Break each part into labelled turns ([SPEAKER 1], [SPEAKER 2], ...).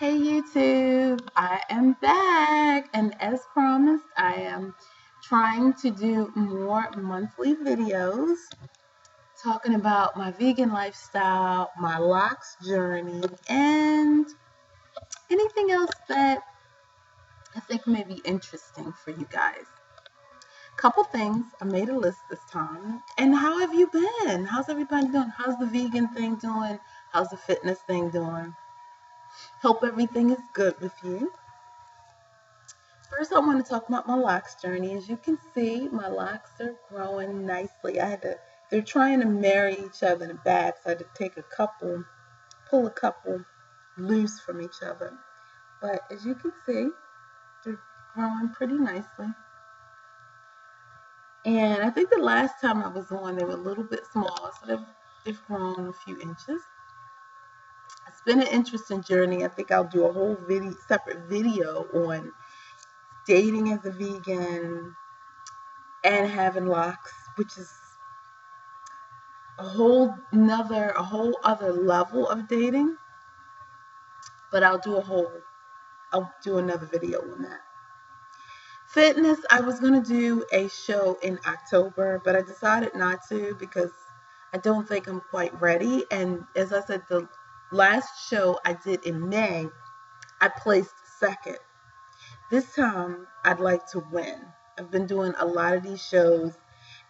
[SPEAKER 1] Hey YouTube, I am back, and as promised, I am trying to do more monthly videos talking about my vegan lifestyle, my locs journey, and anything else that I think may be interesting for you guys. Couple things, I made a list this time. And how have you been? How's everybody doing? How's the vegan thing doing? How's the fitness thing doing? Hope everything is good with you. First, I want to talk about my locks journey. As you can see, my locks are growing nicely. They're trying to marry each other in the back, so I had to pull a couple loose from each other. But as you can see, they're growing pretty nicely. And I think the last time I was on, they were a little bit small, so they've grown a few inches. It's been an interesting journey. I think I'll do a whole separate video on dating as a vegan and having locks, which is a whole other level of dating. But I'll do another video on that. Fitness, I was going to do a show in October, but I decided not to because I don't think I'm quite ready. And as I said, the last show I did in May, I placed second. This time, I'd like to win. I've been doing a lot of these shows,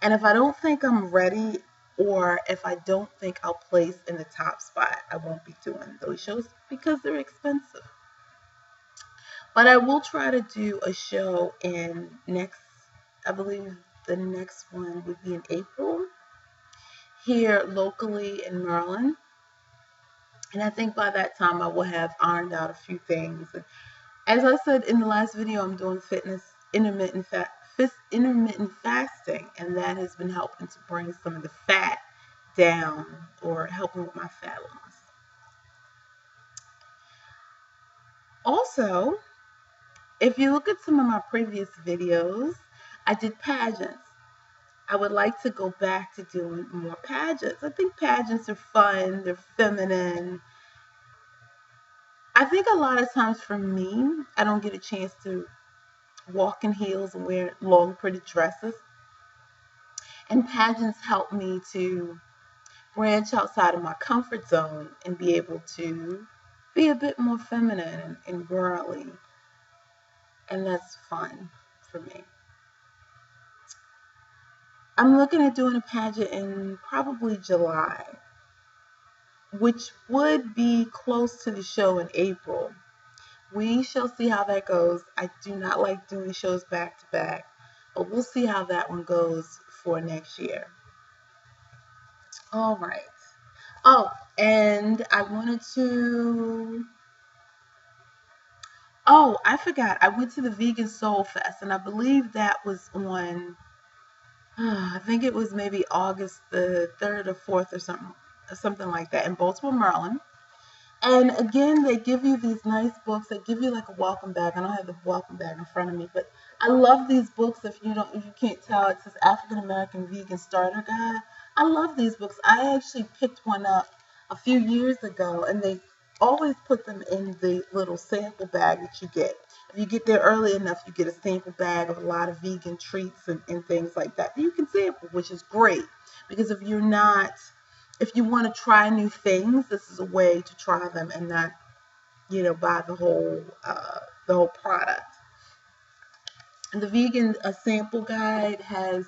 [SPEAKER 1] and if I don't think I'm ready, or if I don't think I'll place in the top spot, I won't be doing those shows because they're expensive. But I will try to do a show I believe the next one would be in April, here locally in Maryland. And I think by that time I will have ironed out a few things. As I said in the last video, I'm doing intermittent fasting, and that has been helping to bring some of the fat down, or helping with my fat loss. Also, if you look at some of my previous videos, I did pageants. I would like to go back to doing more pageants. I think pageants are fun, they're feminine. I think a lot of times for me, I don't get a chance to walk in heels and wear long, pretty dresses. And pageants help me to branch outside of my comfort zone and be able to be a bit more feminine and girly. And that's fun for me. I'm looking at doing a pageant in probably July, which would be close to the show in April. We shall see how that goes. I do not like doing shows back to back, but we'll see how that one goes for next year. All right. Oh, and I forgot. I went to the Vegan Soul Fest, and I believe that was on, I think it was maybe August the 3rd or 4th or something like that in Baltimore, Maryland. And again, they give you these nice books. They give you like a welcome bag. I don't have the welcome bag in front of me, but I love these books. If you can't tell, it says African American Vegan Starter Guide. I love these books. I actually picked one up a few years ago, and they always put them in the little sample bag that you get. If you get there early enough, you get a sample bag of a lot of vegan treats and things like that you can sample, which is great. Because if you want to try new things, this is a way to try them and not, buy the whole product. And the vegan sample guide has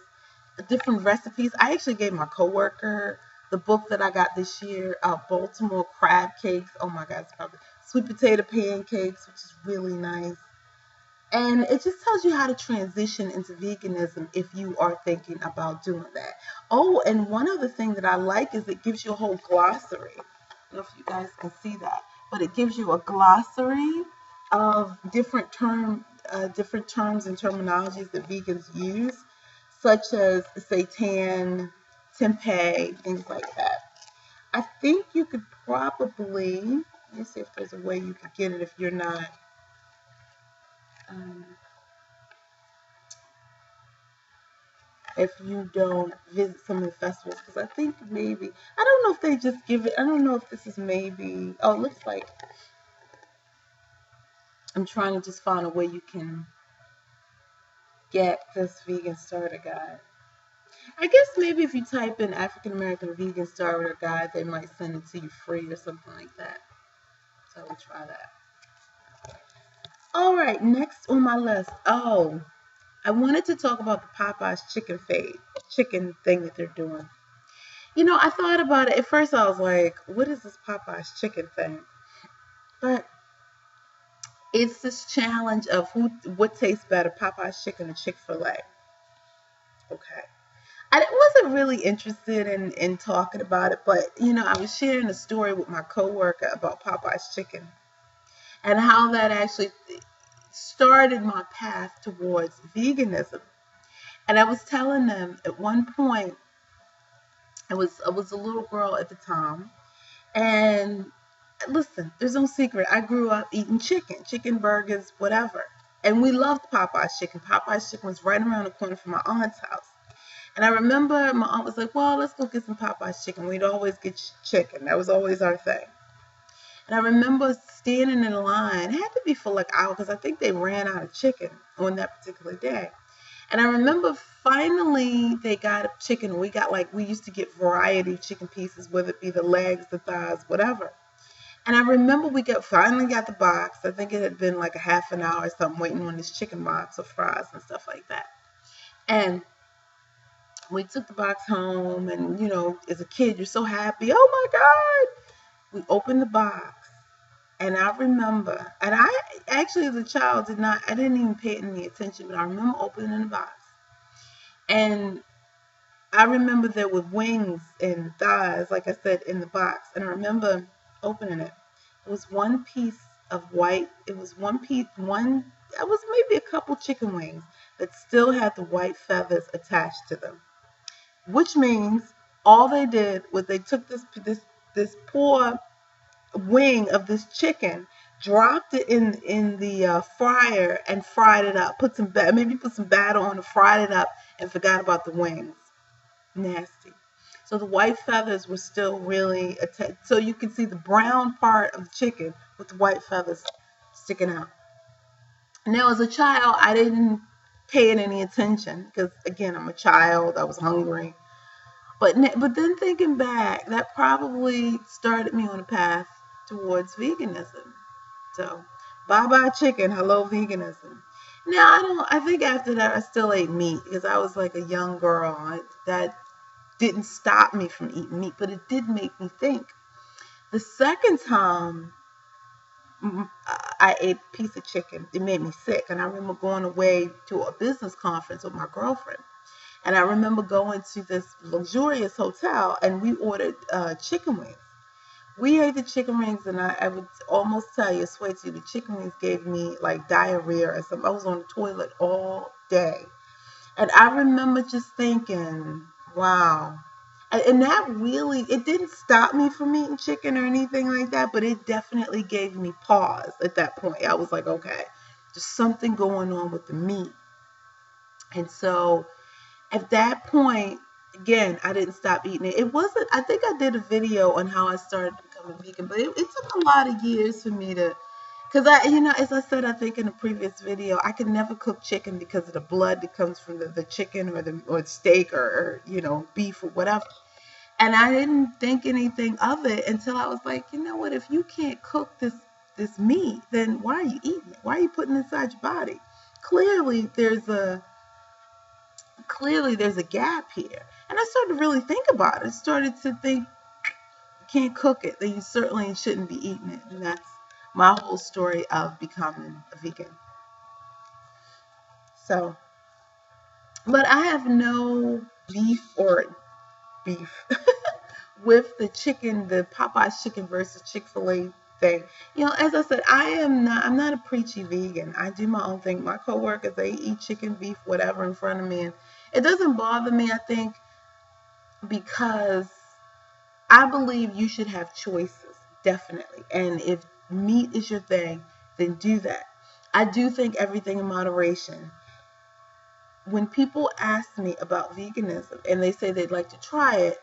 [SPEAKER 1] different recipes. I actually gave my coworker the book that I got this year, Baltimore crab cakes. Oh my God, it's probably sweet potato pancakes, which is really nice. And it just tells you how to transition into veganism if you are thinking about doing that. Oh, and one other thing that I like is it gives you a whole glossary. I don't know if you guys can see that, but it gives you a glossary of different terms and terminologies that vegans use, such as seitan, tempeh, things like that. I think you could probably, let me see if there's a way you could get it if you're not if you don't visit some of the festivals, because I think maybe, I don't know if they just give it, I don't know if this is maybe, oh, it looks like I'm trying to just find a way you can get this vegan starter guide. I guess maybe if you type in African American vegan starter guide, they might send it to you free or something like that. So we'll try that. All right, next on my list. Oh, I wanted to talk about the Popeye's chicken thing that they're doing. I thought about it. At first, I was like, what is this Popeye's chicken thing? But it's this challenge of what tastes better, Popeye's chicken or Chick-fil-A. Okay. I wasn't really interested in talking about it, but I was sharing a story with my coworker about Popeye's chicken and how that actually started my path towards veganism. And I was telling them at one point, I was a little girl at the time, and listen, there's no secret. I grew up eating chicken burgers, whatever. And we loved Popeye's chicken. Popeye's chicken was right around the corner from my aunt's house. And I remember my aunt was like, well, let's go get some Popeye's chicken. We'd always get chicken. That was always our thing. And I remember standing in line. It had to be for like hours because I think they ran out of chicken on that particular day. And I remember finally they got chicken. We used to get variety of chicken pieces, whether it be the legs, the thighs, whatever. And I remember we finally got the box. I think it had been like a half an hour or something waiting on this chicken box of fries and stuff like that. And we took the box home, and as a kid, you're so happy. Oh my God! We opened the box, and I remember, and I actually as a child I didn't even pay any attention, but I remember opening the box, and I remember there were wings and thighs, like I said, in the box, and I remember opening it. It was one piece of white. It was one piece, it was maybe a couple chicken wings that still had the white feathers attached to them. Which means all they did was they took this poor wing of this chicken, dropped it in the fryer and fried it up. Put some batter on it, fried it up, and forgot about the wings. Nasty. So the white feathers were still really attached. So you can see the brown part of the chicken with the white feathers sticking out. Now, as a child, I didn't pay it any attention because, again, I'm a child. I was hungry. But then thinking back, that probably started me on a path towards veganism. So, bye-bye chicken, hello veganism. Now, I think after that, I still ate meat because I was like a young girl. That didn't stop me from eating meat, but it did make me think. The second time I ate a piece of chicken, it made me sick. And I remember going away to a business conference with my girlfriend. And I remember going to this luxurious hotel, and we ordered chicken wings. We ate the chicken wings, and I would almost swear to you, the chicken wings gave me like diarrhea or something. I was on the toilet all day. And I remember just thinking, wow. And that really, it didn't stop me from eating chicken or anything like that, but it definitely gave me pause at that point. I was like, okay, there's something going on with the meat. And so at that point, again, I didn't stop eating it. It wasn't, I think I did a video on how I started becoming vegan, but it took a lot of years for me to, because as I said, I think in a previous video, I could never cook chicken because of the blood that comes from the chicken or the steak or beef or whatever. And I didn't think anything of it until I was like, you know what, if you can't cook this meat, then why are you eating it? Why are you putting it inside your body? Clearly there's a gap here. And I started to really think about it. I started to think, you can't cook it, then you certainly shouldn't be eating it. And that's my whole story of becoming a vegan. So, but I have no beef with the chicken, the Popeye's chicken versus Chick-fil-A thing. As I said, I'm not a preachy vegan. I do my own thing. My coworkers, they eat chicken, beef, whatever in front of me, and it doesn't bother me, I think, because I believe you should have choices, definitely. And if meat is your thing, then do that. I do think everything in moderation. When people ask me about veganism and they say they'd like to try it,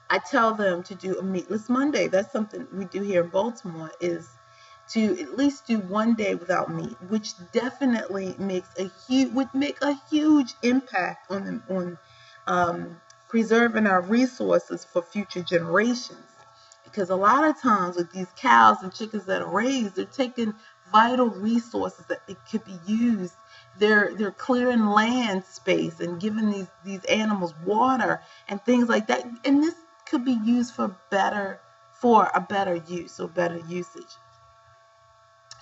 [SPEAKER 1] I tell them to do a meatless Monday. That's something we do here in Baltimore, is to at least do one day without meat, which definitely would make a huge impact on preserving our resources for future generations. Because a lot of times with these cows and chickens that are raised, they're taking vital resources that they could be used. They're clearing land space and giving these animals water and things like that. And this could be used for a better use or better usage.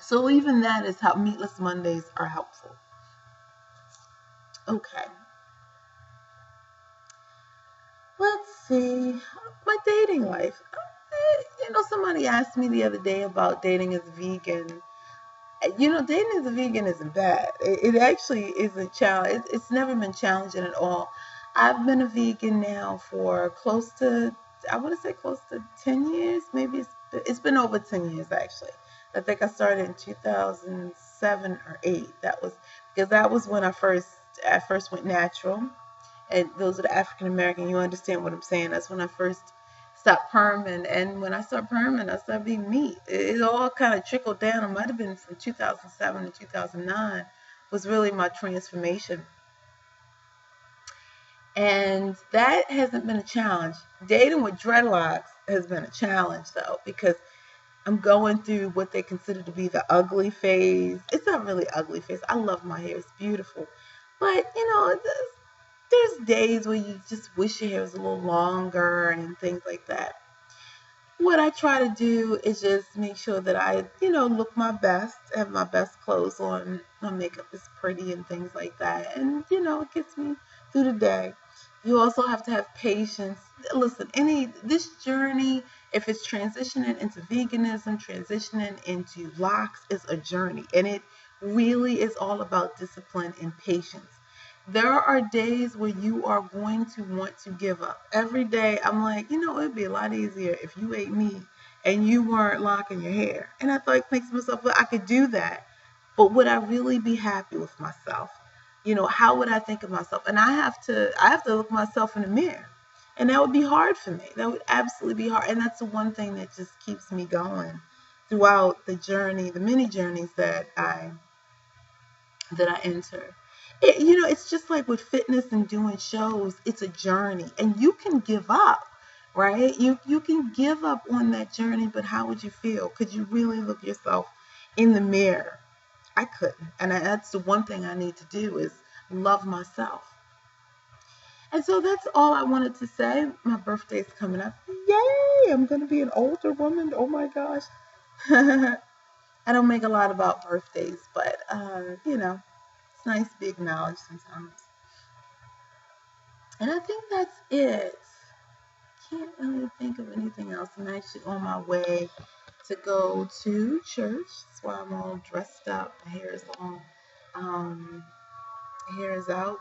[SPEAKER 1] So even that is how Meatless Mondays are helpful. Okay. Let's see. My dating life. Somebody asked me the other day about dating as a vegan. Dating as a vegan isn't bad. It actually is a challenge. It's never been challenging at all. I've been a vegan now for close to 10 years. Maybe it's been over 10 years, actually. I think I started in 2007 or 8. That was when I first went natural. And those are the African American. You understand what I'm saying? That's when I first stopped perming. And when I started perming, I started being meat. It all kind of trickled down. It might have been from 2007 to 2009 was really my transformation. And that hasn't been a challenge. Dating with dreadlocks has been a challenge, though, because I'm going through what they consider to be the ugly phase. It's not really ugly phase. I love my hair. It's beautiful. But, there's days where you just wish your hair was a little longer and things like that. What I try to do is just make sure that I, look my best, have my best clothes on, my makeup is pretty and things like that. And, it gets me through the day. You also have to have patience. Listen, this journey, if it's transitioning into veganism, transitioning into locs, is a journey. And it really is all about discipline and patience. There are days where you are going to want to give up. Every day, I'm like, it'd be a lot easier if you ate meat and you weren't locking your hair. And I thought, thinking to myself, well, I could do that. But would I really be happy with myself? How would I think of myself? And I have to look myself in the mirror. And that would be hard for me. That would absolutely be hard. And that's the one thing that just keeps me going throughout the journey, the many journeys that I enter. It's just like with fitness and doing shows, it's a journey and you can give up, right? You can give up on that journey, but how would you feel? Could you really look yourself in the mirror? I couldn't. And that's the one thing I need to do is love myself. And so that's all I wanted to say. My birthday's coming up. Yay! I'm going to be an older woman. Oh my gosh. I don't make a lot about birthdays, but, it's nice to be acknowledged sometimes. And I think that's it. Can't really think of anything else. I'm actually on my way to go to church. That's why I'm all dressed up. My hair is long. My hair is out.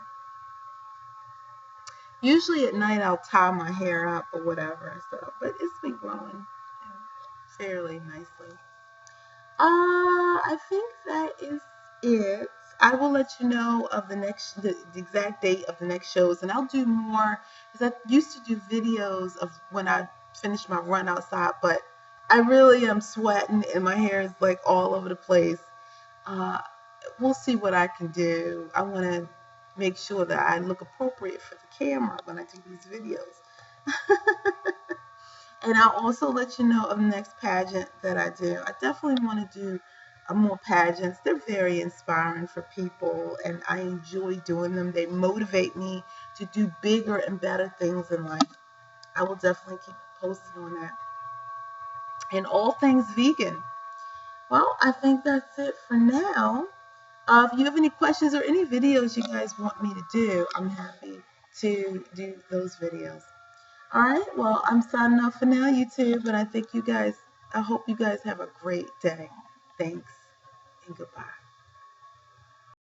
[SPEAKER 1] Usually at night I'll tie my hair up or whatever. But it's been growing fairly nicely. I think that is it. I will let you know of the exact date of the next shows, and I'll do more because I used to do videos of when I finished my run outside, but I really am sweating and my hair is like all over the place. We'll see what I can do. I want to make sure that I look appropriate for the camera when I do these videos. And I'll also let you know of the next pageant that I do. I definitely want to do more pageants. They're very inspiring for people, and I enjoy doing them. They motivate me to do bigger and better things in life. I will definitely keep posting on that. And all things vegan. Well, I think that's it for now. If you have any questions or any videos you guys want me to do, I'm happy to do those videos. All right, well, I'm signing off for now, YouTube, and I hope you guys have a great day. Thanks, and goodbye.